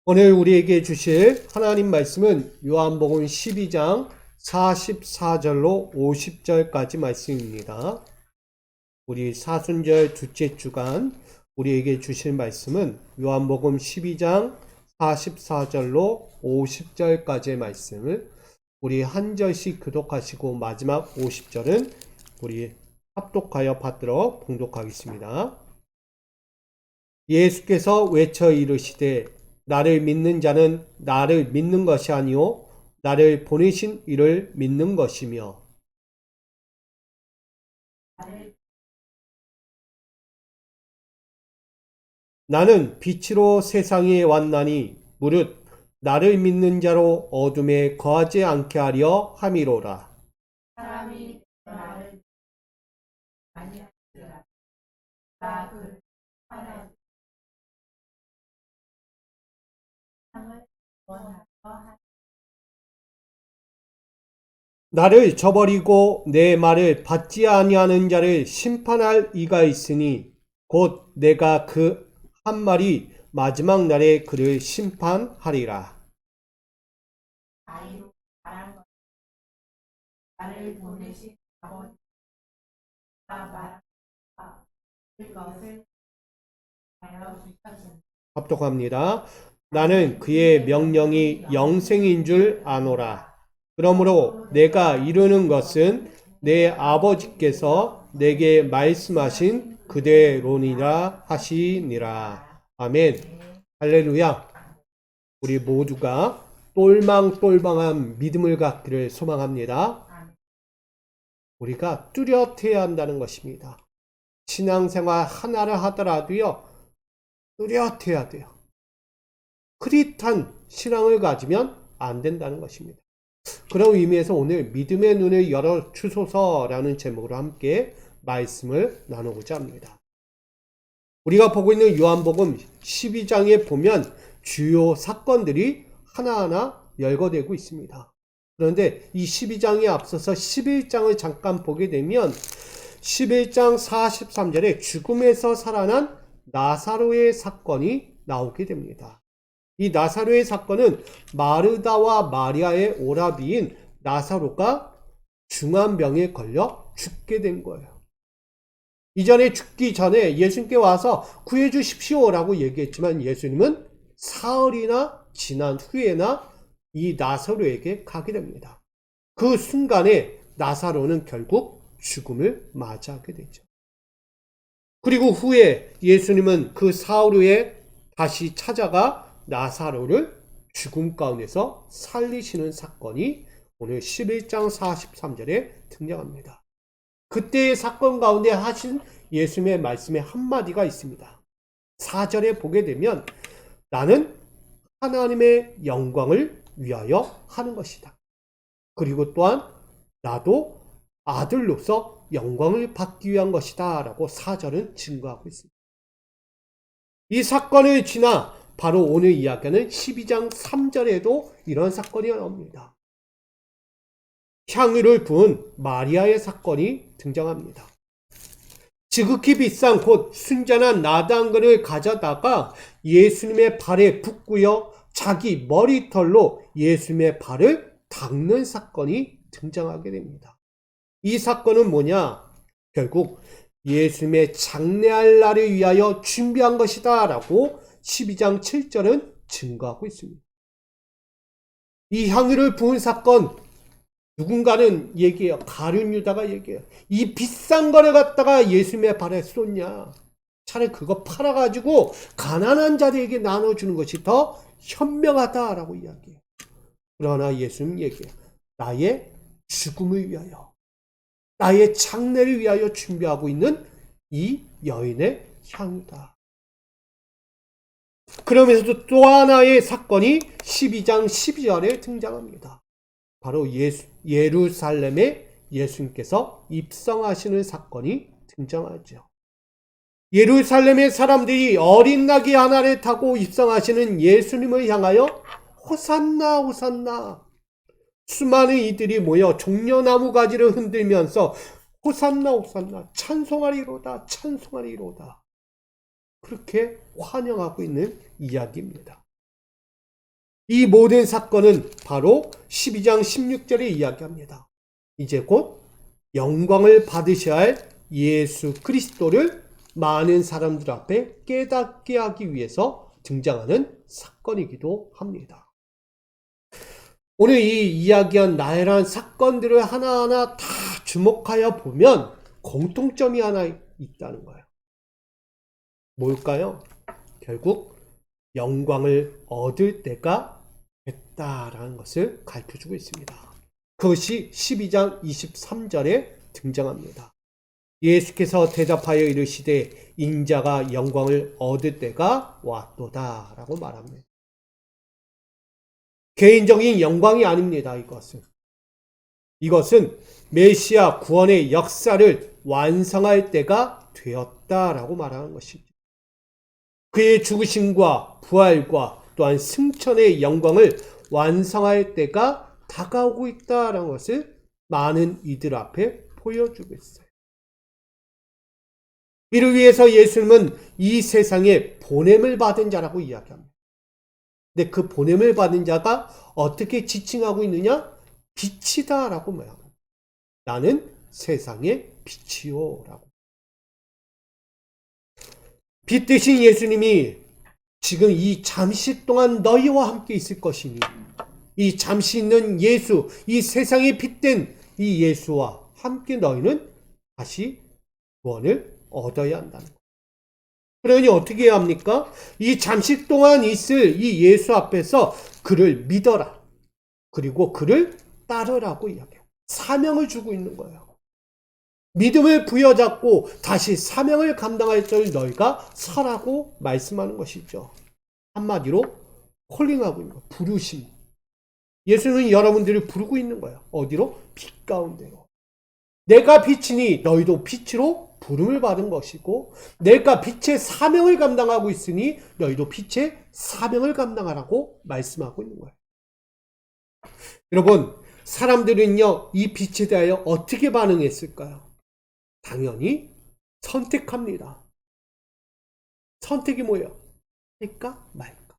오늘 우리에게 주실 하나님 말씀은 요한복음 12장 44절로 50절까지 말씀입니다. 우리 사순절 둘째 주간 우리에게 주실 말씀은 요한복음 12장 44절로 50절까지의 말씀을 우리 한 절씩 교독하시고 마지막 50절은 우리 합독하여 받들어 봉독하겠습니다. 예수께서 외쳐 이르시되 나를 믿는 자는 나를 믿는 것이 아니요 나를 보내신 이를 믿는 것이며 나는 빛으로 세상에 왔나니 무릇 나를 믿는 자로 어둠에 거하지 않게 하려 함이로라. 사람이 나를 아니하리라. 나 그를 하나님을 원하여 하나님 나를 저버리고 내 말을 받지 아니하는 자를 심판할 이가 있으니 곧 내가 그 한 말이 마지막 날에 그를 심판하리라. 아이로 말한 것 나를 보내신 아버지가 말한 그것을 하여 주셨으니 합독합니다. 나는 그의 명령이 영생인 줄 아노라. 그러므로 내가 이루는 것은 내 아버지께서 내게 말씀하신 그대로니라 하시니라. 아멘. 할렐루야. 우리 모두가 똘망똘망한 믿음을 갖기를 소망합니다. 우리가 뚜렷해야 한다는 것입니다. 신앙생활 하나를 하더라도요, 뚜렷해야 돼요. 흐릿한 신앙을 가지면 안 된다는 것입니다. 그런 의미에서 오늘 믿음의 눈을 열어 주소서라는 제목으로 함께 말씀을 나누고자 합니다. 우리가 보고 있는 요한복음 12장에 보면 주요 사건들이 하나하나 열거되고 있습니다. 그런데 이 12장에 앞서서 11장을 잠깐 보게 되면 11장 43절에 죽음에서 살아난 나사로의 사건이 나오게 됩니다. 이 나사로의 사건은 마르다와 마리아의 오라비인 나사로가 중한 병에 걸려 죽게 된 거예요. 이전에 죽기 전에 예수님께 와서 구해 주십시오라고 얘기했지만 예수님은 사흘이나 지난 후에나 이 나사로에게 가게 됩니다. 그 순간에 나사로는 결국 죽음을 맞이하게 되죠. 그리고 후에 예수님은 그 사흘 후에 다시 찾아가 나사로를 죽음 가운데서 살리시는 사건이 오늘 11장 43절에 등장합니다. 그때의 사건 가운데 하신 예수님의 말씀에 한마디가 있습니다. 4절에 보게 되면 나는 하나님의 영광을 위하여 하는 것이다. 그리고 또한 나도 아들로서 영광을 받기 위한 것이다 라고 4절은 증거하고 있습니다. 이 사건을 지나 바로 오늘 이야기하는 12장 3절에도 이런 사건이 나옵니다. 향유를 부은 마리아의 사건이 등장합니다. 지극히 비싼 곧 순전한 나당근을 가져다가 예수님의 발에 붓고요 자기 머리털로 예수님의 발을 닦는 사건이 등장하게 됩니다. 이 사건은 뭐냐? 결국 예수님의 장례할 날을 위하여 준비한 것이다 라고 12장 7절은 증거하고 있습니다. 이 향유를 부은 사건 누군가는 얘기해요. 가룟 유다가 얘기해요. 이 비싼 거를 갖다가 예수님의 발에 쏟냐. 차라리 그거 팔아가지고 가난한 자들에게 나눠주는 것이 더 현명하다라고 이야기해요. 그러나 예수님 얘기해요. 나의 죽음을 위하여, 나의 장례를 위하여 준비하고 있는 이 여인의 향유다. 그러면서도 또 하나의 사건이 12장 12절에 등장합니다. 바로 예루살렘에 예수님께서 입성하시는 사건이 등장하죠. 예루살렘의 사람들이 어린 나귀 하나를 타고 입성하시는 예수님을 향하여 호산나 호산나 수많은 이들이 모여 종려나무 가지를 흔들면서 호산나 호산나 찬송하리로다 찬송하리로다 그렇게 환영하고 있는 이야기입니다. 이 모든 사건은 바로 12장 16절에 이야기합니다. 이제 곧 영광을 받으셔야 할 예수 그리스도를 많은 사람들 앞에 깨닫게 하기 위해서 등장하는 사건이기도 합니다. 오늘 이 이야기한 나열한 사건들을 하나하나 다 주목하여 보면 공통점이 하나 있다는 거예요. 뭘까요? 결국 영광을 얻을 때가 됐다라는 것을 가르쳐주고 있습니다. 그것이 12장 23절에 등장합니다. 예수께서 대답하여 이르시되 인자가 영광을 얻을 때가 왔도다 라고 말합니다. 개인적인 영광이 아닙니다. 이것은 메시아 구원의 역사를 완성할 때가 되었다라고 말하는 것이죠. 그의 죽으심과 부활과 또한 승천의 영광을 완성할 때가 다가오고 있다는 것을 많은 이들 앞에 보여주고 있어요. 이를 위해서 예수님은 이 세상에 보냄을 받은 자라고 이야기합니다. 근데 그 보냄을 받은 자가 어떻게 지칭하고 있느냐? 빛이다 라고 말합니다. 나는 세상의 빛이요 라고. 빛 대신 예수님이 지금 이 잠시 동안 너희와 함께 있을 것이니 이 잠시 있는 예수, 이 세상에 빛된 이 예수와 함께 너희는 다시 구원을 얻어야 한다는 거예요. 그러니 어떻게 해야 합니까? 이 잠시 동안 있을 이 예수 앞에서 그를 믿어라. 그리고 그를 따르라고 이야기해요. 사명을 주고 있는 거예요. 믿음을 부여잡고 다시 사명을 감당할 줄 너희가 서라고 말씀하는 것이죠. 한마디로 콜링하고 있는 거예요. 부르심. 예수는 여러분들을 부르고 있는 거예요. 어디로? 빛 가운데로. 내가 빛이니 너희도 빛으로 부름을 받은 것이고 내가 빛의 사명을 감당하고 있으니 너희도 빛의 사명을 감당하라고 말씀하고 있는 거예요. 여러분, 사람들은요, 이 빛에 대하여 어떻게 반응했을까요? 당연히 선택합니다. 선택이 뭐예요? 할까 말까?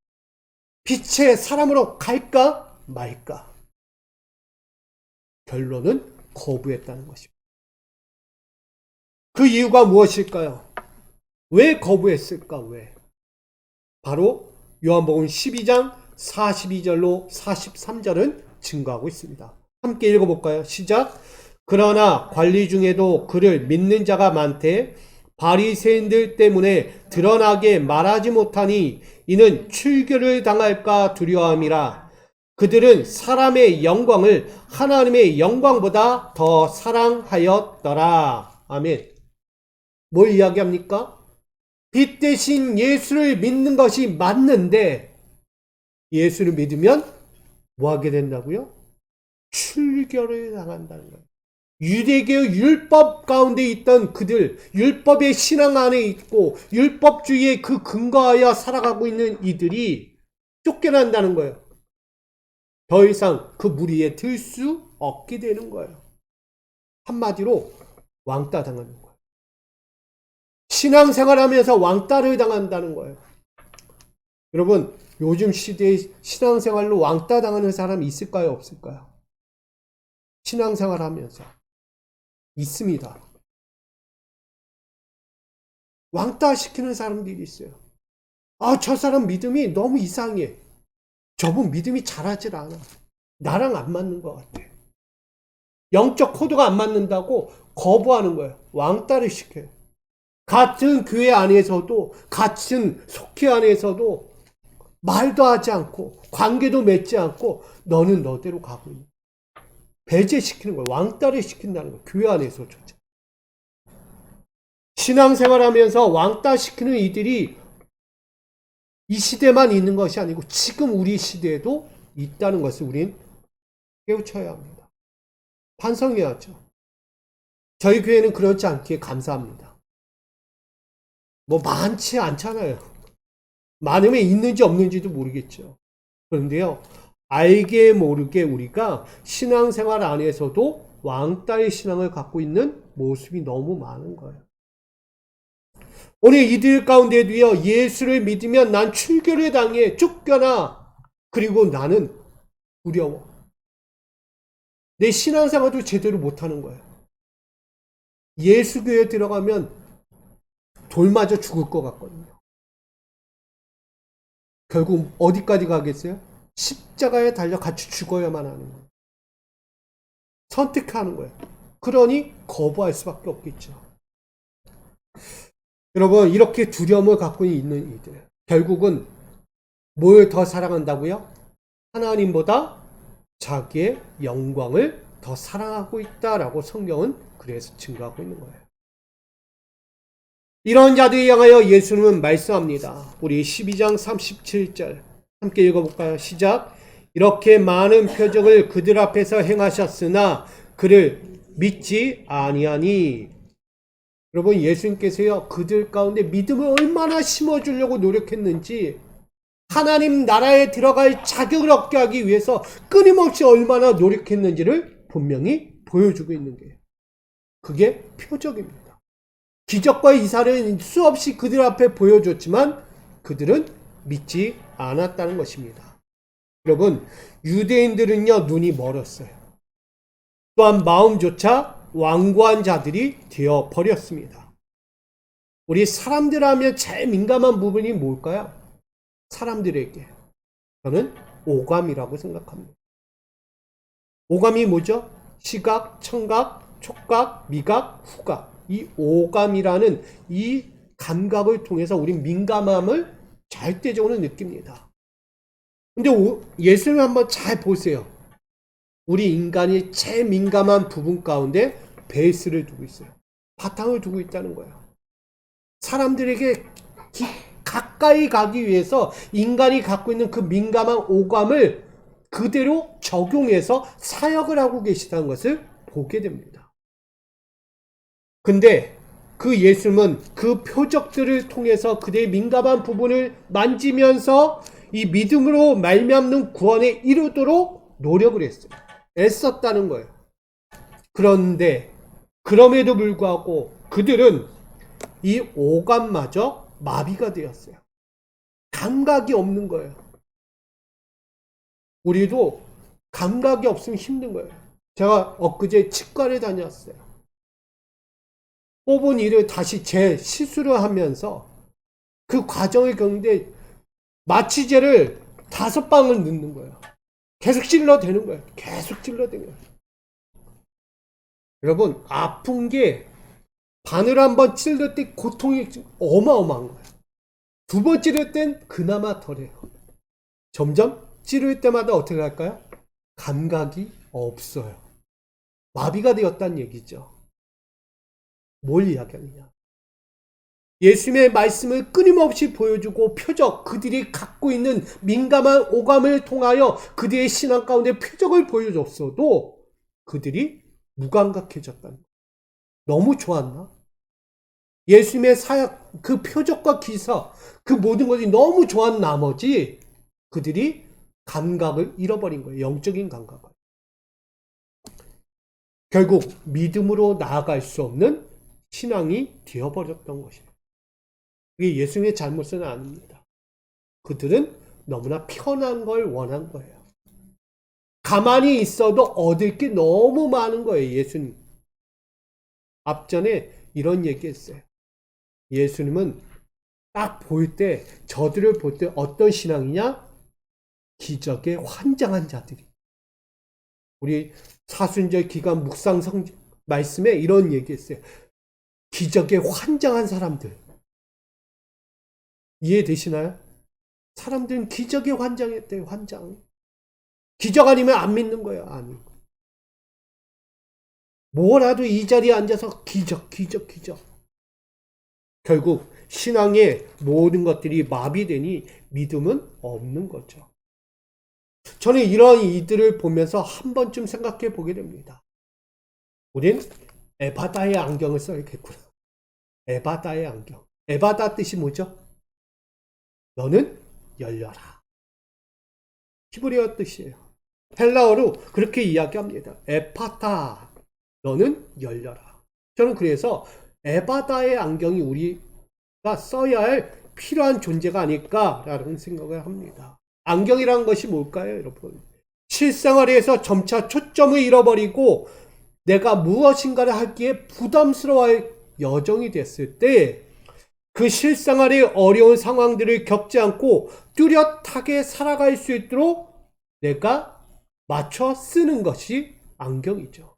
빛의 사람으로 갈까 말까? 결론은 거부했다는 것입니다. 그 이유가 무엇일까요? 왜 거부했을까? 왜? 바로 요한복음 12장 42절로 43절은 증거하고 있습니다. 함께 읽어볼까요? 시작. 그러나 관리 중에도 그를 믿는 자가 많되 바리새인들 때문에 드러나게 말하지 못하니 이는 출교를 당할까 두려워함이라. 그들은 사람의 영광을 하나님의 영광보다 더 사랑하였더라. 아멘. 뭘 이야기합니까? 빛 대신 예수를 믿는 것이 맞는데 예수를 믿으면 뭐 하게 된다고요? 출교를 당한다는 거예요. 유대교 율법 가운데 있던 그들, 율법의 신앙 안에 있고 율법주의에 그 근거하여 살아가고 있는 이들이 쫓겨난다는 거예요. 더 이상 그 무리에 들 수 없게 되는 거예요. 한마디로 왕따 당하는 거예요. 신앙생활하면서 왕따를 당한다는 거예요. 여러분, 요즘 시대에 신앙생활로 왕따 당하는 사람이 있을까요? 없을까요? 신앙생활하면서 있습니다. 왕따 시키는 사람들이 있어요. 아, 저 사람 믿음이 너무 이상해. 저분 믿음이 잘하질 않아. 나랑 안 맞는 것 같아. 영적 코드가 안 맞는다고 거부하는 거예요. 왕따를 시켜요. 같은 교회 안에서도, 같은 속회 안에서도 말도 하지 않고, 관계도 맺지 않고, 너는 너대로 가고 있는 거예요. 배제시키는 거예요. 왕따를 시킨다는 거예요. 교회 안에서조차. 신앙생활 하면서 왕따 시키는 이들이 이 시대만 있는 것이 아니고 지금 우리 시대에도 있다는 것을 우린 깨우쳐야 합니다. 반성해야죠. 저희 교회는 그렇지 않기에 감사합니다. 뭐 많지 않잖아요. 많으면 있는지 없는지도 모르겠죠. 그런데요, 알게 모르게 우리가 신앙생활 안에서도 왕따의 신앙을 갖고 있는 모습이 너무 많은 거예요. 오늘 이들 가운데도요, 예수를 믿으면 난 출교를 당해 쫓겨나. 그리고 나는 두려워. 내 신앙생활도 제대로 못하는 거예요. 예수교에 들어가면 돌 맞아 죽을 것 같거든요. 결국 어디까지 가겠어요? 십자가에 달려 같이 죽어야만 하는 거예요. 선택하는 거예요. 그러니 거부할 수밖에 없겠죠. 여러분, 이렇게 두려움을 갖고 있는 이들, 결국은 뭘 더 사랑한다고요? 하나님보다 자기의 영광을 더 사랑하고 있다라고 성경은 그래서 증거하고 있는 거예요. 이런 자들에 향하여 예수님은 말씀합니다. 우리 12장 37절 함께 읽어볼까요? 시작. 이렇게 많은 표적을 그들 앞에서 행하셨으나 그를 믿지 아니하니. 여러분, 예수님께서요, 그들 가운데 믿음을 얼마나 심어주려고 노력했는지, 하나님 나라에 들어갈 자격을 얻게 하기 위해서 끊임없이 얼마나 노력했는지를 분명히 보여주고 있는 거예요. 그게 표적입니다. 기적과 이사를 수없이 그들 앞에 보여줬지만 그들은 믿지 않았다는 것입니다. 여러분, 유대인들은요, 눈이 멀었어요. 또한 마음조차 완고한 자들이 되어 버렸습니다. 우리 사람들 하면 제일 민감한 부분이 뭘까요? 사람들에게 저는 오감이라고 생각합니다. 오감이 뭐죠? 시각, 청각, 촉각, 미각, 후각. 이 오감이라는 이 감각을 통해서 우리 민감함을 절대적으로 느낍니다. 근데 예수님 한번 잘 보세요. 우리 인간이 제일 민감한 부분 가운데 베이스를 두고 있어요. 바탕을 두고 있다는 거예요. 사람들에게 가까이 가기 위해서 인간이 갖고 있는 그 민감한 오감을 그대로 적용해서 사역을 하고 계시다는 것을 보게 됩니다. 근데 그 예수님은 그 표적들을 통해서 그들의 민감한 부분을 만지면서 이 믿음으로 말미암는 구원에 이르도록 노력을 했어요. 애썼다는 거예요. 그런데 그럼에도 불구하고 그들은 이 오감마저 마비가 되었어요. 감각이 없는 거예요. 우리도 감각이 없으면 힘든 거예요. 제가 엊그제 치과를 다녔어요. 뽑은 이를 다시 재시술을 하면서 그 과정을 겪는데 마취제를 5방을 넣는 거예요. 계속 찔러대는 거예요. 계속 찔러대는 거예요. 여러분, 아픈 게 바늘 한번 찔릴 때 고통이 어마어마한 거예요. 2번 찌를 땐 그나마 덜해요. 점점 찌를 때마다 어떻게 할까요? 감각이 없어요. 마비가 되었다는 얘기죠. 뭘 이야기하느냐? 예수님의 말씀을 끊임없이 보여주고 표적, 그들이 갖고 있는 민감한 오감을 통하여 그들의 신앙 가운데 표적을 보여줬어도 그들이 무감각해졌다는 거예요. 너무 좋았나? 예수님의 사역, 그 표적과 기사, 그 모든 것이 너무 좋았 나머지 그들이 감각을 잃어버린 거예요. 영적인 감각을. 결국 믿음으로 나아갈 수 없는 신앙이 되어버렸던 것입니다. 그게 예수님의 잘못은 아닙니다. 그들은 너무나 편한 걸 원한 거예요. 가만히 있어도 얻을 게 너무 많은 거예요. 예수님. 앞전에 이런 얘기했어요. 예수님은 딱 볼 때, 저들을 볼 때 어떤 신앙이냐? 기적에 환장한 자들이. 우리 사순절 기간 묵상 말씀에 이런 얘기했어요. 기적에 환장한 사람들. 이해되시나요? 사람들은 기적에 환장했대요. 환장. 기적 아니면 안 믿는 거예요. 아니. 뭐라도 이 자리에 앉아서 기적. 결국 신앙의 모든 것들이 마비되니 믿음은 없는 거죠. 저는 이런 이들을 보면서 한 번쯤 생각해 보게 됩니다. 우린 에바다의 안경을 써야겠구나. 에바다의 안경. 에바다 뜻이 뭐죠? 너는 열려라. 히브리어 뜻이에요. 헬라어로 그렇게 이야기합니다. 에파타. 너는 열려라. 저는 그래서 에바다의 안경이 우리가 써야 할 필요한 존재가 아닐까라는 생각을 합니다. 안경이란 것이 뭘까요, 여러분? 실생활에서 점차 초점을 잃어버리고 내가 무엇인가를 하기에 부담스러워할 여정이 됐을 때 그 실생활의 어려운 상황들을 겪지 않고 뚜렷하게 살아갈 수 있도록 내가 맞춰 쓰는 것이 안경이죠.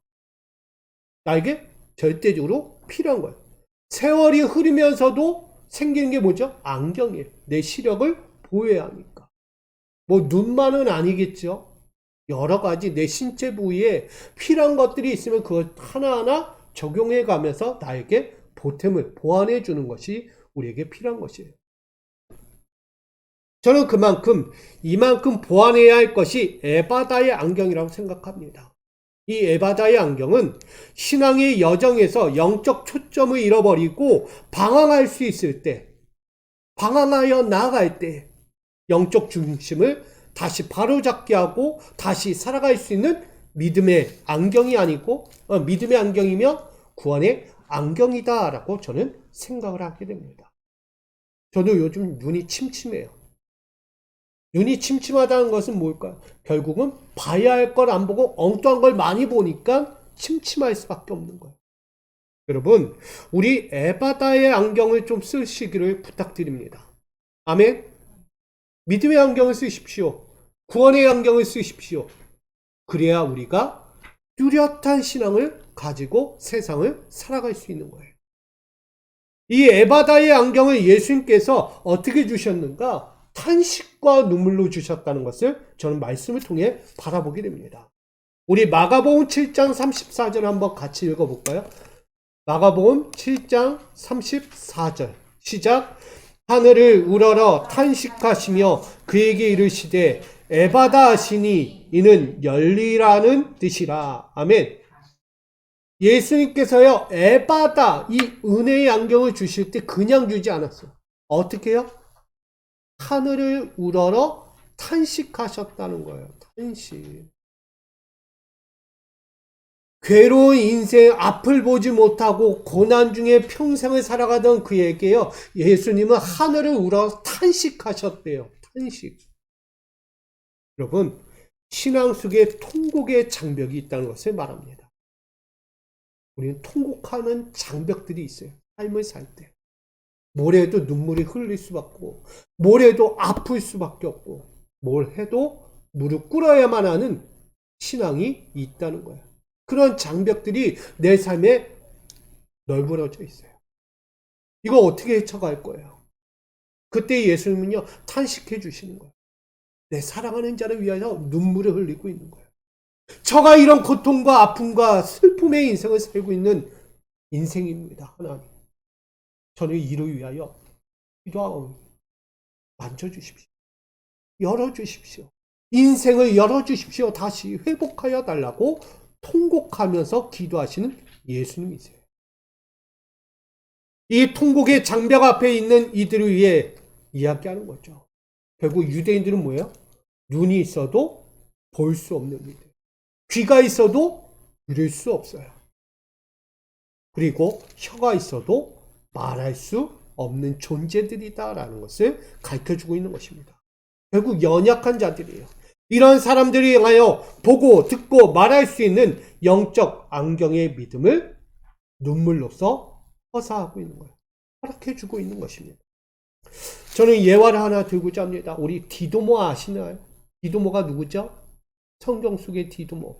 나에게 절대적으로 필요한 거예요. 세월이 흐르면서도 생기는 게 뭐죠? 안경이에요. 내 시력을 보호해야 하니까. 뭐 눈만은 아니겠죠. 여러 가지 내 신체 부위에 필요한 것들이 있으면 그걸 하나하나 적용해 가면서 나에게 보탬을 보완해 주는 것이 우리에게 필요한 것이에요. 저는 이만큼 보완해야 할 것이 에바다의 안경이라고 생각합니다. 이 에바다의 안경은 신앙의 여정에서 영적 초점을 잃어버리고 방황할 수 있을 때, 방황하여 나아갈 때 영적 중심을 다시 바로잡게 하고 다시 살아갈 수 있는 믿음의 안경이 아니고 믿음의 안경이며 구원의 안경이다라고 저는 생각을 하게 됩니다. 저도 요즘 눈이 침침해요. 눈이 침침하다는 것은 뭘까요? 결국은 봐야 할 걸 안 보고 엉뚱한 걸 많이 보니까 침침할 수밖에 없는 거예요. 여러분, 우리 에바다의 안경을 좀 쓰시기를 부탁드립니다. 아멘. 믿음의 안경을 쓰십시오. 구원의 안경을 쓰십시오. 그래야 우리가 뚜렷한 신앙을 가지고 세상을 살아갈 수 있는 거예요. 이 에바다의 안경을 예수님께서 어떻게 주셨는가? 탄식과 눈물로 주셨다는 것을 저는 말씀을 통해 바라보게 됩니다. 우리 마가복음 7장 34절 한번 같이 읽어볼까요? 마가복음 7장 34절 시작. 하늘을 우러러 탄식하시며 그에게 이르시되 에바다 하시니 이는 열리라는 뜻이라. 아멘. 예수님께서요 에바다 이 은혜의 안경을 주실 때 그냥 주지 않았어요. 어떻게 해요? 하늘을 우러러 탄식하셨다는 거예요. 탄식. 괴로운 인생 앞을 보지 못하고 고난 중에 평생을 살아가던 그에게요 예수님은 하늘을 우러러 탄식하셨대요. 탄식. 여러분, 신앙 속에 통곡의 장벽이 있다는 것을 말합니다. 우리는 통곡하는 장벽들이 있어요. 삶을 살 때. 뭘 해도 눈물이 흘릴 수밖에 없고, 뭘 해도 아플 수밖에 없고, 뭘 해도 무릎 꿇어야만 하는 신앙이 있다는 거예요. 그런 장벽들이 내 삶에 널브러져 있어요. 이거 어떻게 헤쳐갈 거예요? 그때 예수님은요, 탄식해 주시는 거예요. 내 사랑하는 자를 위하여 눈물을 흘리고 있는 거예요. 저가 이런 고통과 아픔과 슬픔의 인생을 살고 있는 인생입니다. 하나님. 저는 이를 위하여 기도하오니 만져주십시오. 열어주십시오. 인생을 열어주십시오. 다시 회복하여 달라고 통곡하면서 기도하시는 예수님이세요. 이 통곡의 장벽 앞에 있는 이들을 위해 이야기하는 거죠. 결국 유대인들은 뭐예요? 눈이 있어도 볼 수 없는 이들. 귀가 있어도 들을 수 없어요. 그리고 혀가 있어도 말할 수 없는 존재들이다라는 것을 가르쳐주고 있는 것입니다. 결국 연약한 자들이에요. 이런 사람들이 향하여 보고 듣고 말할 수 있는 영적 안경의 믿음을 눈물로써 허사하고 있는 거예요. 허락해주고 있는 것입니다. 저는 예화를 하나 들고자 합니다. 우리 디도모 아시나요? 디도모가 누구죠? 성경 속의 디도모.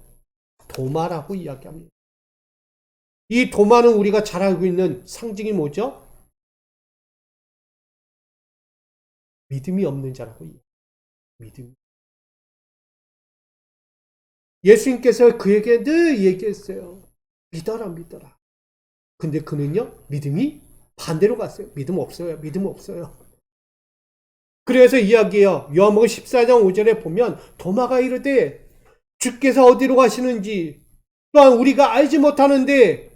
도마라고 이야기합니다. 이 도마는 우리가 잘 알고 있는 상징이 뭐죠? 믿음이 없는 자라고 이야기합니다. 믿음. 예수님께서 그에게 늘 얘기했어요. 믿어라, 믿어라. 근데 그는요, 믿음이 반대로 갔어요. 믿음 없어요. 믿음 없어요. 그래서 이야기해요. 요한복음 14장 5절에 보면 도마가 이르되 주께서 어디로 가시는지 또한 우리가 알지 못하는데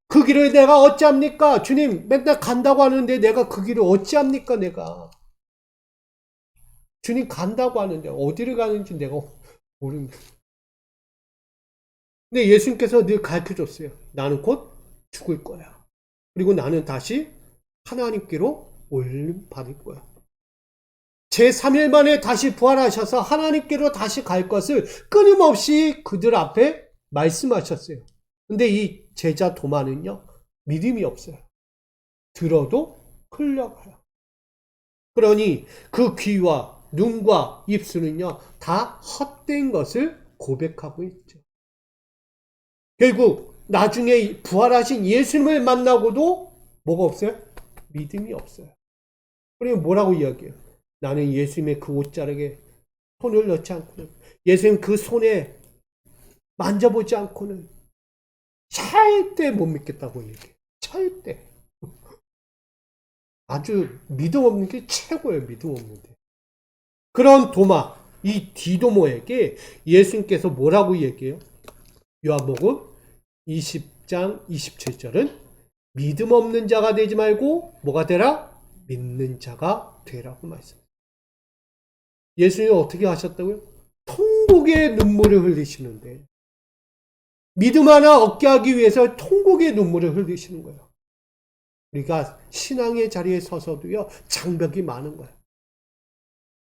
그 길을 내가 어찌합니까? 주님 맨날 간다고 하는데 내가 그 길을 어찌합니까? 내가 주님 간다고 하는데 어디를 가는지 내가 모릅니다. 근데 예수님께서 늘 가르쳐줬어요. 나는 곧 죽을 거야. 그리고 나는 다시 하나님께로 올림 받을 거야. 제3일 만에 다시 부활하셔서 하나님께로 다시 갈 것을 끊임없이 그들 앞에 말씀하셨어요. 근데 이 제자 도마는요, 믿음이 없어요. 들어도 흘려가요. 그러니 그 귀와 눈과 입술은요, 다 헛된 것을 고백하고 있죠. 결국 나중에 부활하신 예수님을 만나고도 뭐가 없어요? 믿음이 없어요. 그러면 뭐라고 이야기해요? 나는 예수님의 그 옷자락에 손을 넣지 않고는, 예수님 그 손에 만져보지 않고는 절대 못 믿겠다고 얘기해요. 절대. 아주 믿음 없는 게 최고예요. 믿음 없는 게. 그런 도마, 이 디도모에게 예수님께서 뭐라고 얘기해요? 요한복음 20장 27절은 믿음 없는 자가 되지 말고 뭐가 되라? 믿는 자가 되라고 말씀해요. 예수님이 어떻게 하셨다고요? 통곡의 눈물을 흘리시는데, 믿음 하나 얻게 하기 위해서 통곡의 눈물을 흘리시는 거예요. 우리가 신앙의 자리에 서서도요, 장벽이 많은 거예요.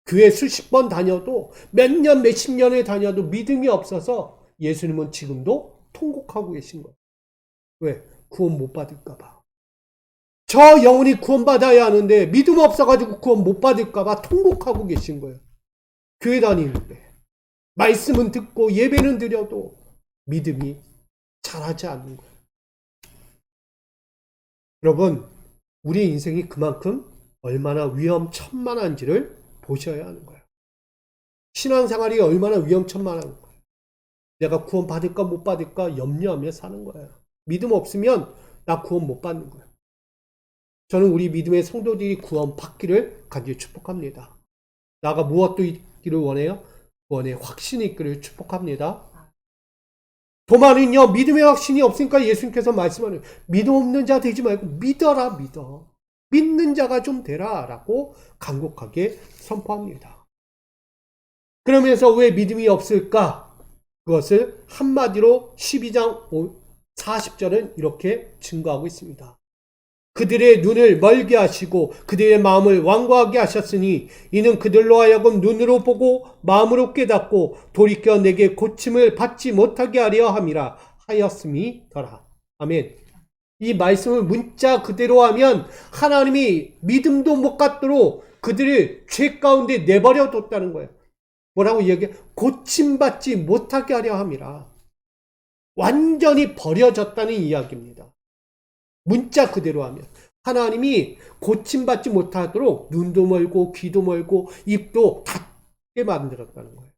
교회 수십 번 다녀도, 몇 년, 몇십 년에 다녀도 믿음이 없어서 예수님은 지금도 통곡하고 계신 거예요. 왜? 구원 못 받을까봐. 저 영혼이 구원받아야 하는데 믿음 없어가지고 구원 못 받을까봐 통곡하고 계신 거예요. 교회 다니는데 말씀은 듣고 예배는 드려도 믿음이 자라지 않는 거예요. 여러분, 우리의 인생이 그만큼 얼마나 위험천만한지를 보셔야 하는 거예요. 신앙생활이 얼마나 위험천만한 거예요. 내가 구원 받을까 못 받을까 염려하며 사는 거예요. 믿음 없으면 나 구원 못 받는 거예요. 저는 우리 믿음의 성도들이 구원 받기를 간절히 축복합니다. 나가 무엇도 있기를 원해요? 구원의 확신이 있기를 축복합니다. 도마는요, 믿음의 확신이 없으니까 예수님께서 말씀하는, 믿음 없는 자 되지 말고 믿어라, 믿어. 믿는 자가 좀 되라 라고 간곡하게 선포합니다. 그러면서 왜 믿음이 없을까? 그것을 한마디로 12장 40절은 이렇게 증거하고 있습니다. 그들의 눈을 멀게 하시고 그들의 마음을 완고하게 하셨으니 이는 그들로 하여금 눈으로 보고 마음으로 깨닫고 돌이켜 내게 고침을 받지 못하게 하려 함이라 하였음이더라. 아멘. 이 말씀을 문자 그대로 하면 하나님이 믿음도 못 갖도록 그들을 죄 가운데 내버려 뒀다는 거예요. 뭐라고 이야기해? 고침받지 못하게 하려 함이라. 완전히 버려졌다는 이야기입니다. 문자 그대로 하면 하나님이 고침받지 못하도록 눈도 멀고 귀도 멀고 입도 닫게 만들었다는 거예요.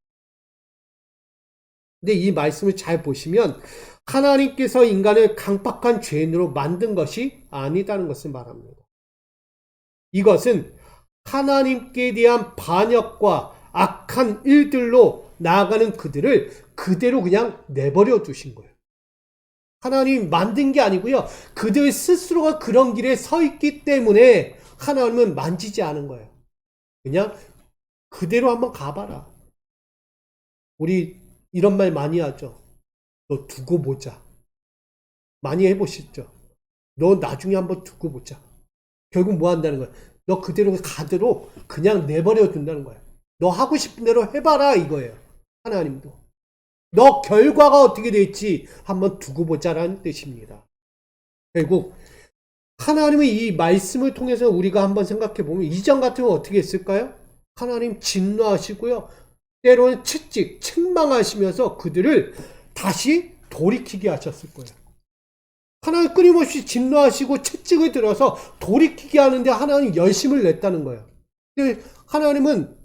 근데 이 말씀을 잘 보시면 하나님께서 인간을 강팍한 죄인으로 만든 것이 아니다는 것을 말합니다. 이것은 하나님께 대한 반역과 악한 일들로 나아가는 그들을 그대로 그냥 내버려 두신 거예요. 하나님이 만든 게 아니고요. 그들 스스로가 그런 길에 서 있기 때문에 하나님은 만지지 않은 거예요. 그냥 그대로 한번 가봐라. 우리 이런 말 많이 하죠. 너 두고 보자. 많이 해보시죠. 너 나중에 한번 두고 보자. 결국 뭐 한다는 거야? 너 그대로 가도록 그냥 내버려 둔다는 거야. 너 하고 싶은 대로 해봐라 이거예요. 하나님도. 너 결과가 어떻게 될지 한번 두고 보자라는 뜻입니다. 결국 하나님의 이 말씀을 통해서 우리가 한번 생각해 보면 이전 같으면 어떻게 했을까요? 하나님 진노하시고요. 때로는 채찍, 책망하시면서 그들을 다시 돌이키게 하셨을 거예요. 하나님 끊임없이 진노하시고 채찍을 들어서 돌이키게 하는데 하나님 열심을 냈다는 거예요. 근데 하나님은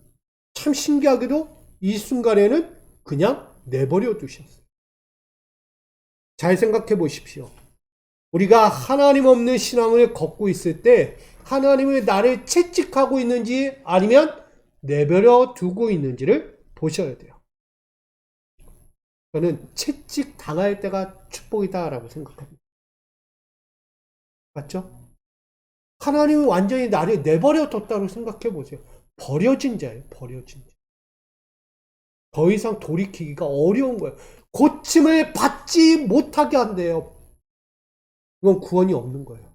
참 신기하게도 이 순간에는 그냥 내버려 두셨어요. 잘 생각해 보십시오. 우리가 하나님 없는 신앙을 걷고 있을 때 하나님이 나를 채찍하고 있는지 아니면 내버려 두고 있는지를 보셔야 돼요. 저는 채찍 당할 때가 축복이다라고 생각합니다. 맞죠? 하나님은 완전히 나를 내버려 뒀다고 생각해 보세요. 버려진 자예요. 버려진 자. 더 이상 돌이키기가 어려운 거예요. 고침을 받지 못하게 한대요. 이건 구원이 없는 거예요.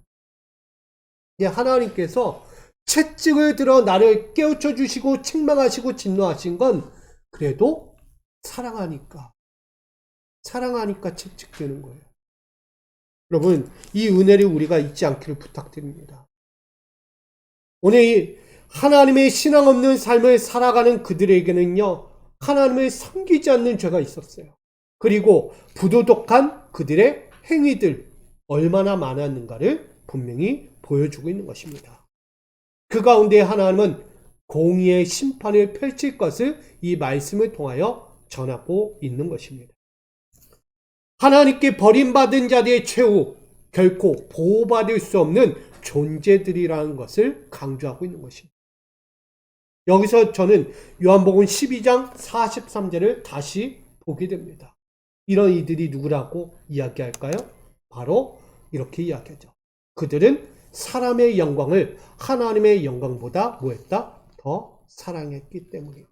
하나님께서 채찍을 들어 나를 깨우쳐 주시고 책망하시고 진노하신 건 그래도 사랑하니까 채찍 드는 거예요. 여러분, 이 은혜를 우리가 잊지 않기를 부탁드립니다. 오늘 이 하나님의 신앙 없는 삶을 살아가는 그들에게는요, 하나님을 섬기지 않는 죄가 있었어요. 그리고 부도덕한 그들의 행위들 얼마나 많았는가를 분명히 보여주고 있는 것입니다. 그 가운데 하나님은 공의의 심판을 펼칠 것을 이 말씀을 통하여 전하고 있는 것입니다. 하나님께 버림받은 자들의 최후, 결코 보호받을 수 없는 존재들이라는 것을 강조하고 있는 것입니다. 여기서 저는 요한복음 12장 43절을 다시 보게 됩니다. 이런 이들이 누구라고 이야기할까요? 바로 이렇게 이야기하죠. 그들은 사람의 영광을 하나님의 영광보다 뭐했다? 더 사랑했기 때문이다.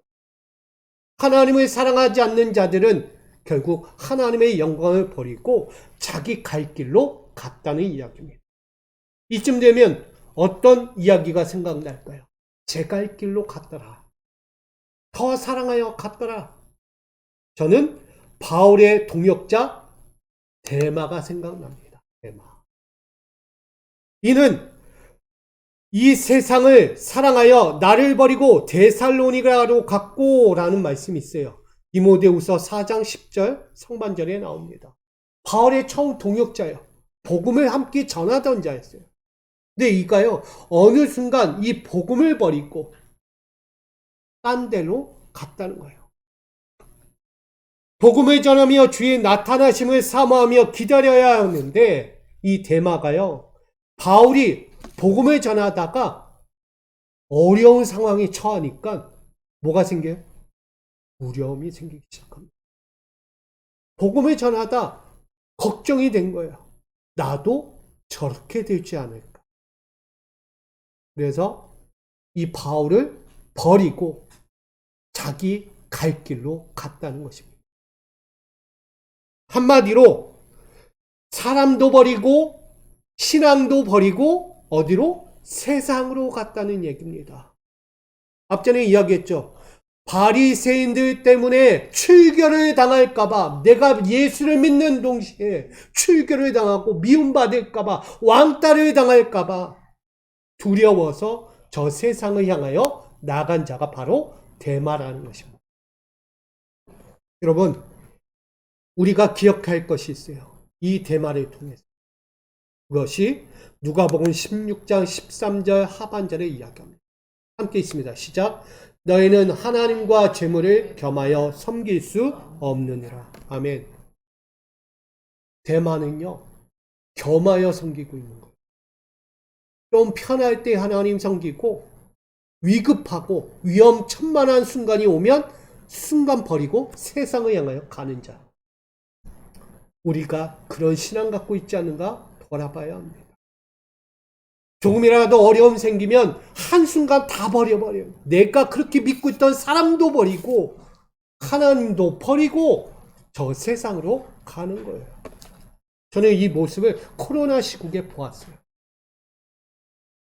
하나님을 사랑하지 않는 자들은 결국 하나님의 영광을 버리고 자기 갈 길로 갔다는 이야기입니다. 이쯤 되면 어떤 이야기가 생각날까요? 제 갈 길로 갔더라. 더 사랑하여 갔더라. 저는 바울의 동역자 데마가 생각납니다. 데마. 이는 이 세상을 사랑하여 나를 버리고 데살로니가로 갔고 라는 말씀이 있어요. 디모데후서 4장 10절 상반절에 나옵니다. 바울의 처음 동역자예요. 복음을 함께 전하던 자였어요. 근데 이가요, 어느 순간 이 복음을 버리고 딴 데로 갔다는 거예요. 복음을 전하며 주의 나타나심을 사모하며 기다려야 하는데 이 데마가요, 바울이 복음을 전하다가 어려운 상황에 처하니까 뭐가 생겨요? 두려움이 생기기 시작합니다. 복음을 전하다 걱정이 된 거예요. 나도 저렇게 되지 않을까. 그래서 이 바울을 버리고 자기 갈 길로 갔다는 것입니다. 한마디로 사람도 버리고 신앙도 버리고 어디로? 세상으로 갔다는 얘기입니다. 앞전에 이야기했죠. 바리새인들 때문에 출교를 당할까봐, 내가 예수를 믿는 동시에 출교를 당하고 미움받을까봐, 왕따를 당할까봐 두려워서 저 세상을 향하여 나간 자가 바로 데마라는 것입니다. 여러분, 우리가 기억할 것이 있어요. 이 데마를 통해서. 그것이 누가복음 16장 13절 하반절에 이야기합니다. 함께 있습니다. 시작. 너희는 하나님과 재물을 겸하여 섬길 수 없느니라. 아멘. 데마는요, 겸하여 섬기고 있는 거예요. 좀 편할 때 하나님 섬기고 위급하고 위험천만한 순간이 오면 순간 버리고 세상을 향하여 가는 자. 우리가 그런 신앙 갖고 있지 않는가 돌아봐야 합니다. 조금이라도 어려움 생기면 한순간 다 버려버려요. 내가 그렇게 믿고 있던 사람도 버리고 하나님도 버리고 저 세상으로 가는 거예요. 저는 이 모습을 코로나 시국에 보았어요.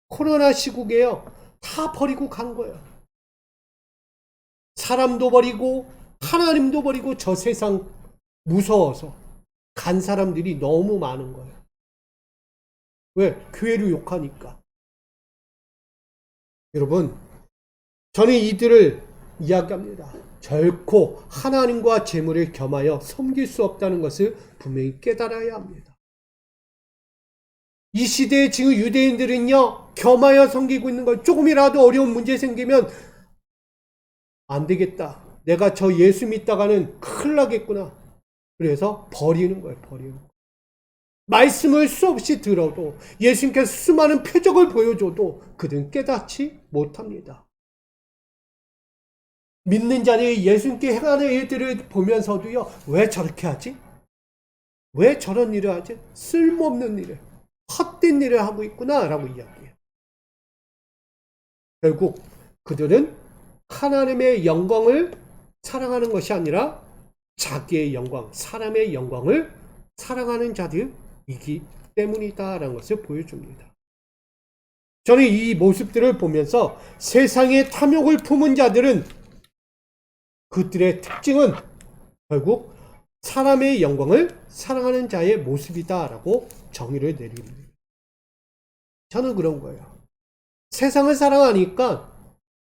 코로나 시국에요. 다 버리고 간 거예요. 사람도 버리고 하나님도 버리고 저 세상 무서워서 간 사람들이 너무 많은 거예요. 왜? 교회를 욕하니까. 여러분, 저는 이들을 이야기합니다. 결코 하나님과 재물을 겸하여 섬길 수 없다는 것을 분명히 깨달아야 합니다. 이 시대에 지금 유대인들은요, 겸하여 섬기고 있는 걸 조금이라도 어려운 문제 생기면 안 되겠다. 내가 저 예수 믿다가는 큰일 나겠구나. 그래서 버리는 거예요, 버리는 거. 말씀을 수없이 들어도 예수님께서 수많은 표적을 보여줘도 그들은 깨닫지 못합니다. 믿는 자리에 예수님께 행하는 일들을 보면서도요, 왜 저렇게 하지? 왜 저런 일을 하지? 쓸모없는 일을, 헛된 일을 하고 있구나 라고 이야기해요. 결국 그들은 하나님의 영광을 사랑하는 것이 아니라 자기의 영광, 사람의 영광을 사랑하는 자들이기 때문이다라는 것을 보여줍니다. 저는 이 모습들을 보면서 세상의 탐욕을 품은 자들은 그들의 특징은 결국 사람의 영광을 사랑하는 자의 모습이다라고 정의를 내립니다. 저는 그런 거예요. 세상을 사랑하니까,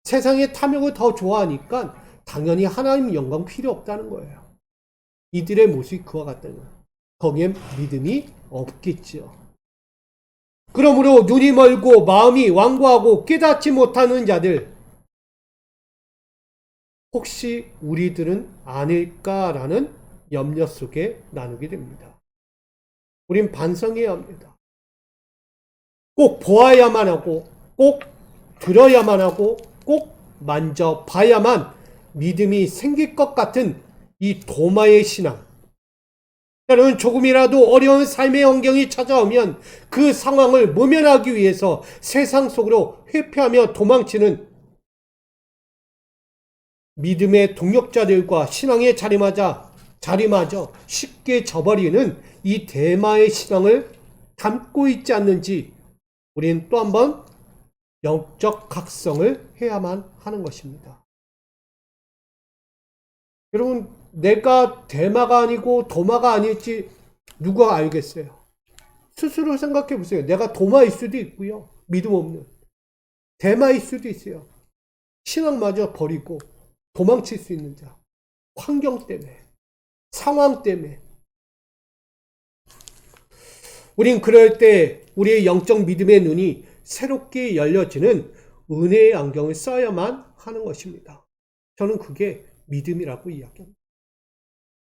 세상의 탐욕을 더 좋아하니까 당연히 하나님 영광 필요 없다는 거예요. 이들의 모습이 그와 같다는 거예요. 거기엔 믿음이 없겠죠. 그러므로 눈이 멀고 마음이 완고하고 깨닫지 못하는 자들, 혹시 우리들은 아닐까라는 염려 속에 나누게 됩니다. 우린 반성해야 합니다. 꼭 보아야만 하고, 꼭 들어야만 하고, 꼭 만져봐야만 믿음이 생길 것 같은 이 도마의 신앙. 여러분, 조금이라도 어려운 삶의 환경이 찾아오면 그 상황을 모면하기 위해서 세상 속으로 회피하며 도망치는 믿음의 동역자들과 신앙의 자리마저 쉽게 저버리는 이 대마의 신앙을 담고 있지 않는지 우린 또 한번 영적 각성을 해야만 하는 것입니다. 여러분, 내가 대마가 아니고 도마가 아닐지 누가 알겠어요? 스스로 생각해 보세요. 내가 도마일 수도 있고요. 믿음 없는. 대마일 수도 있어요. 신앙마저 버리고 도망칠 수 있는 자. 환경 때문에. 상황 때문에. 우린 그럴 때 우리의 영적 믿음의 눈이 새롭게 열려지는 은혜의 안경을 써야만 하는 것입니다. 저는 그게 믿음이라고 이야기합니다.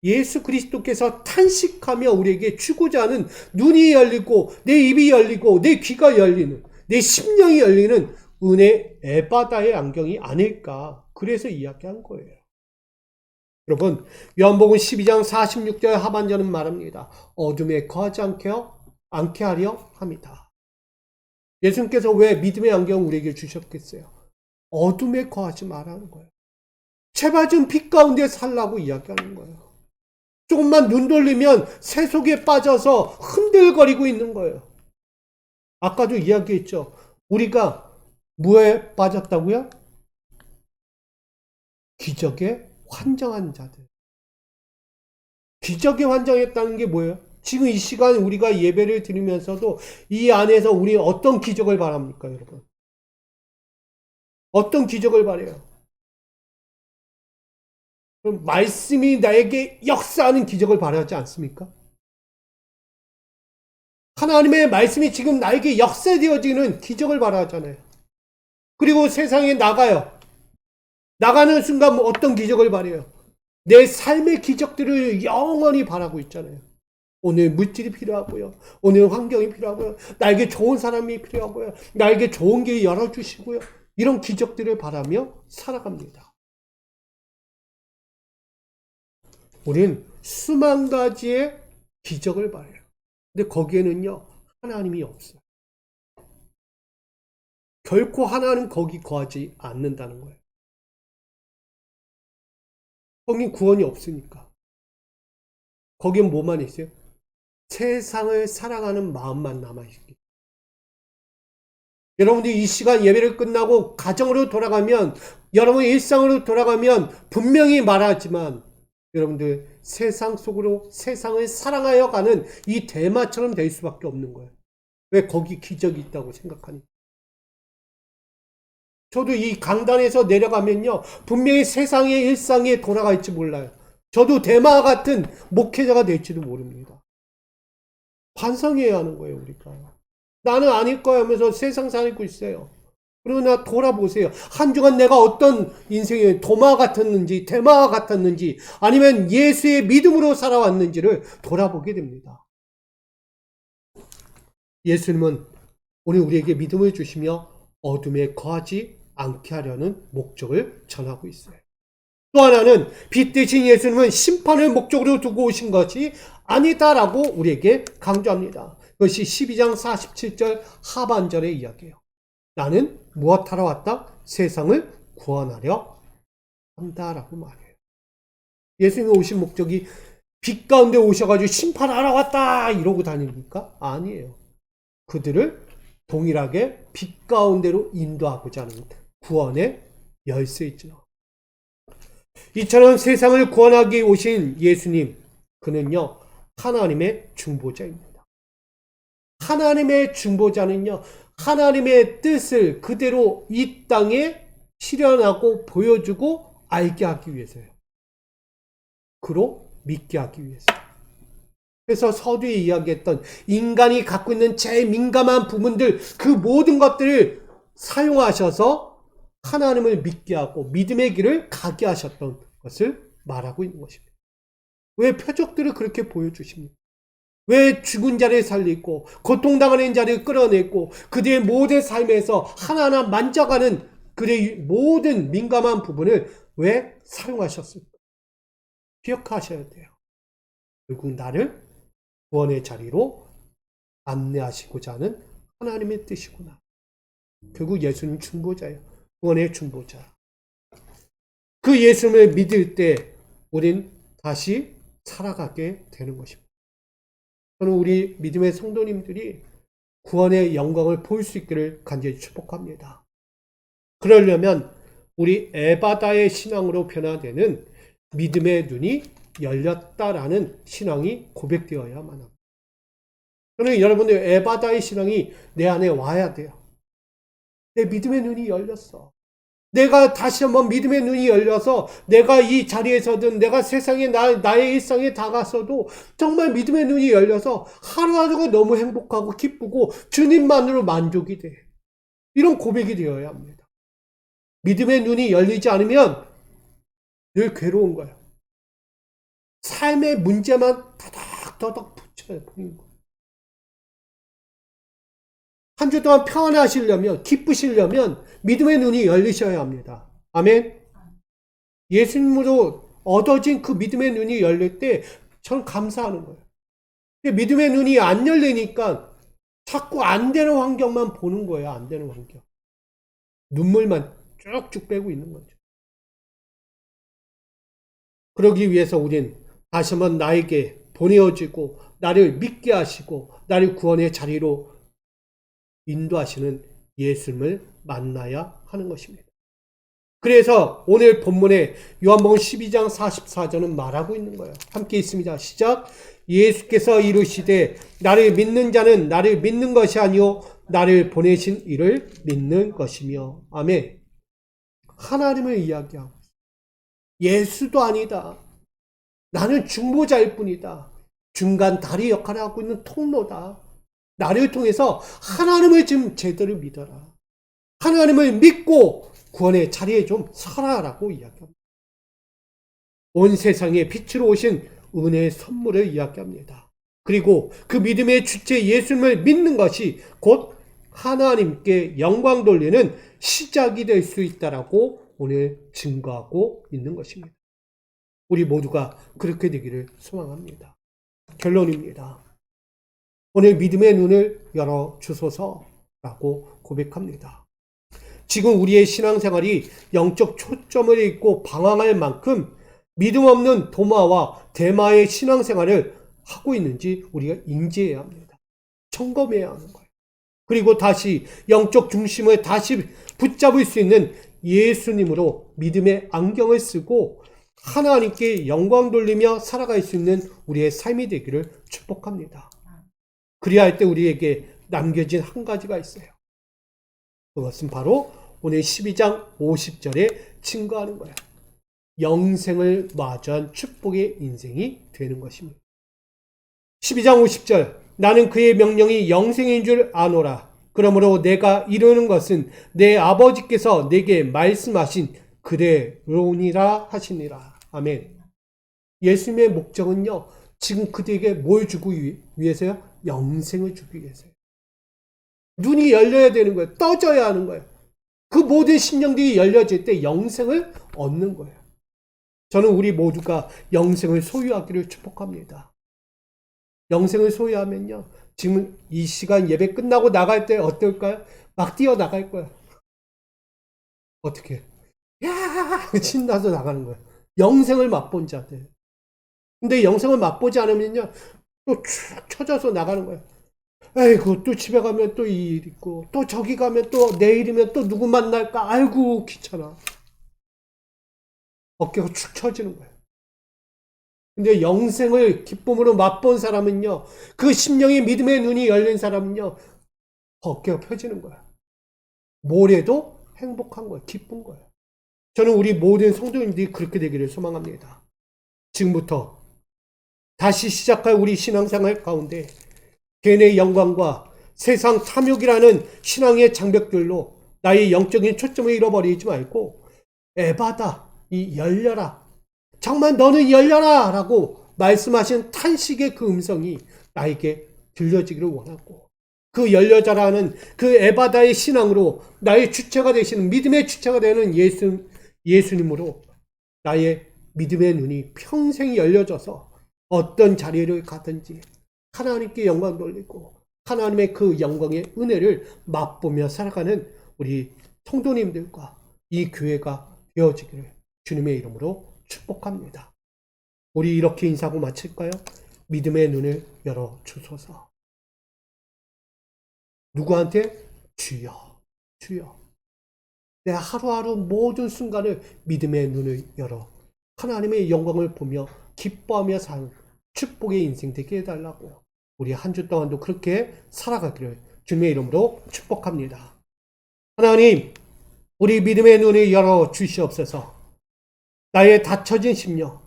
예수 그리스도께서 탄식하며 우리에게 주고자 하는 눈이 열리고 내 입이 열리고 내 귀가 열리는 내 심령이 열리는 은혜 에바다의 안경이 아닐까. 그래서 이야기한 거예요. 여러분, 요한복음 12장 46절 하반절은 말합니다. 어둠에 거하지 않게 하려 합니다. 예수님께서 왜 믿음의 안경 우리에게 주셨겠어요? 어둠에 거하지 말라는 거예요. 제발 좀 빛 가운데 살라고 이야기하는 거예요. 조금만 눈 돌리면 새 속에 빠져서 흔들거리고 있는 거예요. 아까도 이야기했죠. 우리가 뭐에 빠졌다고요? 기적에 환장한 자들. 기적에 환장했다는 게 뭐예요? 지금 이 시간 우리가 예배를 드리면서도 이 안에서 우리는 어떤 기적을 바랍니까, 여러분? 어떤 기적을 바래요? 그럼 말씀이 나에게 역사하는 기적을 바라지 않습니까? 하나님의 말씀이 지금 나에게 역사되어지는 기적을 바라잖아요. 그리고 세상에 나가요. 나가는 순간 어떤 기적을 바래요? 내 삶의 기적들을 영원히 바라고 있잖아요. 오늘 물질이 필요하고요. 오늘 환경이 필요하고요. 나에게 좋은 사람이 필요하고요. 나에게 좋은 길 열어주시고요. 이런 기적들을 바라며 살아갑니다. 우리는 수만 가지의 기적을 바라요. 근데 거기에는요, 하나님이 없어요. 결코 하나는 거기 거하지 않는다는 거예요. 거긴 구원이 없으니까. 거긴 뭐만 있어요? 세상을 사랑하는 마음만 남아있기. 여러분들이 이 시간 예배를 끝나고 가정으로 돌아가면, 여러분의 일상으로 돌아가면 분명히 말하지만 여러분들 세상 속으로 세상을 사랑하여 가는 이 대마처럼 될 수밖에 없는 거예요. 왜? 거기 기적이 있다고 생각하니. 저도 이 강단에서 내려가면요, 분명히 세상의 일상에 돌아갈지 몰라요. 저도 대마 같은 목회자가 될지도 모릅니다. 반성해야 하는 거예요, 우리가. 나는 아닐 거야 하면서 세상 살고 있어요. 그러나 돌아보세요. 한 주간 내가 어떤 인생에 도마 같았는지, 대마 같았는지, 아니면 예수의 믿음으로 살아왔는지를 돌아보게 됩니다. 예수님은 오늘 우리에게 믿음을 주시며 어둠에 거하지 않게 하려는 목적을 전하고 있어요. 또 하나는 빛 대신 예수님은 심판을 목적으로 두고 오신 것이 아니다라고 우리에게 강조합니다. 그것이 12장 47절 하반절의 이야기예요. 나는 무엇하러 왔다? 세상을 구원하려 한다라고 말해요. 예수님이 오신 목적이 빛 가운데 오셔가지고 심판하러 왔다 이러고 다닙니까? 아니에요. 그들을 동일하게 빛 가운데로 인도하고자 하는 구원의 열쇠이죠. 이처럼 세상을 구원하기 오신 예수님, 그는요 하나님의 중보자입니다. 하나님의 중보자는요 하나님의 뜻을 그대로 이 땅에 실현하고 보여주고 알게 하기 위해서요. 그로 믿게 하기 위해서. 그래서 서두에 이야기했던 인간이 갖고 있는 제일 민감한 부분들, 그 모든 것들을 사용하셔서 하나님을 믿게 하고 믿음의 길을 가게 하셨던 것을 말하고 있는 것입니다. 왜 표적들을 그렇게 보여주십니까? 왜 죽은 자를 살리고 고통당하는 자를 끌어내고 그들의 모든 삶에서 하나하나 만져가는 그들의 모든 민감한 부분을 왜 사용하셨을까? 기억하셔야 돼요. 결국 나를 구원의 자리로 안내하시고자 하는 하나님의 뜻이구나. 결국 예수님 중보자예요. 구원의 중보자. 그 예수님을 믿을 때 우린 다시 살아가게 되는 것입니다. 저는 우리 믿음의 성도님들이 구원의 영광을 볼 수 있기를 간절히 축복합니다. 그러려면 우리 에바다의 신앙으로 변화되는 믿음의 눈이 열렸다라는 신앙이 고백되어야만 합니다. 저는 여러분들 에바다의 신앙이 내 안에 와야 돼요. 내 믿음의 눈이 열렸어. 내가 다시 한번 믿음의 눈이 열려서 내가 이 자리에서든 내가 세상에 나의 일상에 다가서도 정말 믿음의 눈이 열려서 하루하루가 너무 행복하고 기쁘고 주님만으로 만족이 돼. 이런 고백이 되어야 합니다. 믿음의 눈이 열리지 않으면 늘 괴로운 거예요. 삶의 문제만 더덕더덕 붙여요. 한 주 동안 평안하시려면, 기쁘시려면 믿음의 눈이 열리셔야 합니다. 아멘. 예수님으로 얻어진 그 믿음의 눈이 열릴 때 저는 감사하는 거예요. 믿음의 눈이 안 열리니까 자꾸 안 되는 환경만 보는 거예요. 안 되는 환경. 눈물만 쭉쭉 빼고 있는 거죠. 그러기 위해서 우린 다시 한번 나에게 보내어지고 나를 믿게 하시고 나를 구원의 자리로 인도하시는 예수님을 만나야 하는 것입니다. 그래서 오늘 본문에 요한복음 12장 44절은 말하고 있는 거예요. 함께 있습니다. 시작. 예수께서 이르시되 나를 믿는 자는 나를 믿는 것이 아니요 나를 보내신 이를 믿는 것이며. 아멘. 하나님을 이야기하고 예수도 아니다. 나는 중보자일 뿐이다. 중간 다리 역할을 하고 있는 통로다. 나를 통해서 하나님을 좀 제대로 믿어라. 하나님을 믿고 구원의 자리에 좀 서라라고 이야기합니다. 온 세상에 빛으로 오신 은혜의 선물을 이야기합니다. 그리고 그 믿음의 주체 예수님을 믿는 것이 곧 하나님께 영광 돌리는 시작이 될 수 있다라고 오늘 증거하고 있는 것입니다. 우리 모두가 그렇게 되기를 소망합니다. 결론입니다. 오늘 믿음의 눈을 열어주소서라고 고백합니다. 지금 우리의 신앙생활이 영적 초점을 잃고 방황할 만큼 믿음 없는 도마와 데마의 신앙생활을 하고 있는지 우리가 인지해야 합니다. 점검해야 하는 거예요. 그리고 다시 영적 중심을 다시 붙잡을 수 있는 예수님으로 믿음의 안경을 쓰고 하나님께 영광 돌리며 살아갈 수 있는 우리의 삶이 되기를 축복합니다. 그리야 할 때 우리에게 남겨진 한 가지가 있어요. 그것은 바로 오늘 12장 50절에 증거하는 거예요. 영생을 마주한 축복의 인생이 되는 것입니다. 12장 50절 나는 그의 명령이 영생인 줄 아노라. 그러므로 내가 이루는 것은 내 아버지께서 내게 말씀하신 그대로니라 하시니라. 아멘. 예수님의 목적은요. 지금 그들에게 뭘 주고 위해서요? 영생을 주기 위해서요. 눈이 열려야 되는 거예요. 떠져야 하는 거예요. 그 모든 심령들이 열려질 때 영생을 얻는 거예요. 저는 우리 모두가 영생을 소유하기를 축복합니다. 영생을 소유하면요. 지금 이 시간 예배 끝나고 나갈 때 어떨까요? 막 뛰어나갈 거예요. 어떻게? 야! 신나서 나가는 거예요. 영생을 맛본 자들. 근데 영생을 맛보지 않으면요. 또 축 처져서 나가는 거예요. 에이구, 또 집에 가면 또 이 일 있고, 또 저기 가면 또 내일이면 또 누구 만날까? 아이고, 귀찮아. 어깨가 축 처지는 거예요. 근데 영생을 기쁨으로 맛본 사람은요, 그 심령의 믿음의 눈이 열린 사람은요, 어깨가 펴지는 거야. 모레도 행복한 거예요. 기쁜 거예요. 저는 우리 모든 성도님들이 그렇게 되기를 소망합니다. 지금부터 다시 시작할 우리 신앙생활 가운데 개인의 영광과 세상 탐욕이라는 신앙의 장벽들로 나의 영적인 초점을 잃어버리지 말고 에바다, 이 열려라. 정말 너는 열려라 라고 말씀하신 탄식의 그 음성이 나에게 들려지기를 원하고 그 열려자라는 그 에바다의 신앙으로 나의 주체가 되시는 믿음의 주체가 되는 예수님으로 나의 믿음의 눈이 평생 열려져서 어떤 자리를 가든지 하나님께 영광 돌리고 하나님의 그 영광의 은혜를 맛보며 살아가는 우리 성도님들과 이 교회가 되어지기를 주님의 이름으로 축복합니다. 우리 이렇게 인사하고 마칠까요? 믿음의 눈을 열어 주소서. 누구한테? 주여, 주여. 내 하루하루 모든 순간을 믿음의 눈을 열어 하나님의 영광을 보며 기뻐하며 사는 축복의 인생 되게 해달라고 우리 한 주 동안도 그렇게 살아가기를 주님의 이름으로 축복합니다. 하나님, 우리 믿음의 눈을 열어 주시옵소서. 나의 닫혀진 심령,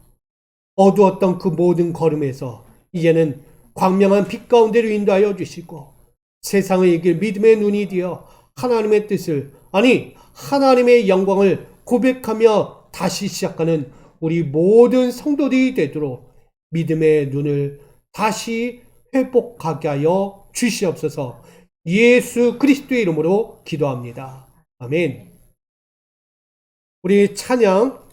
어두웠던 그 모든 걸음에서 이제는 광명한 빛 가운데로 인도하여 주시고 세상을 이길 믿음의 눈이 되어 하나님의 뜻을, 아니 하나님의 영광을 고백하며 다시 시작하는 우리 모든 성도들이 되도록 믿음의 눈을 다시 회복하게 하여 주시옵소서. 예수 그리스도의 이름으로 기도합니다. 아멘. 우리 찬양